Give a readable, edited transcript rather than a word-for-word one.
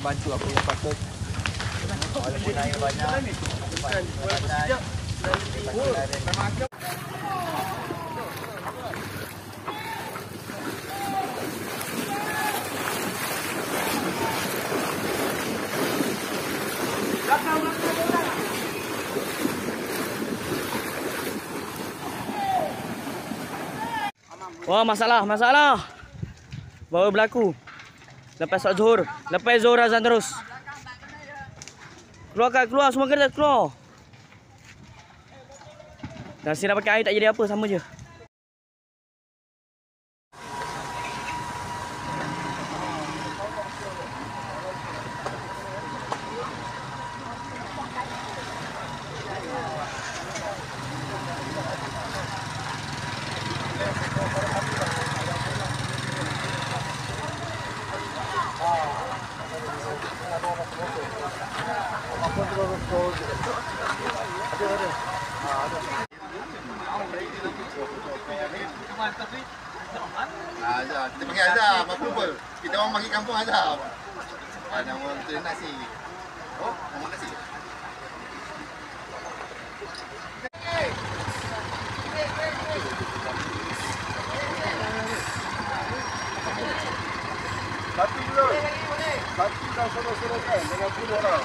bantu apa yang patut. Walaupun air banyak. Wah, masalah. Baru berlaku. Lepas solat zuhur. Lepas zuhur azan terus. Keluar semua kena keluar. Nasi nak pakai air tak jadi apa, sama je. Azhar, kita panggil Azhar, Makhlubul. Kita orang panggil kampung Azhar. Nama orang tu nasi. Oh, nama nasi. Satu dah selesai dengan 10 orang.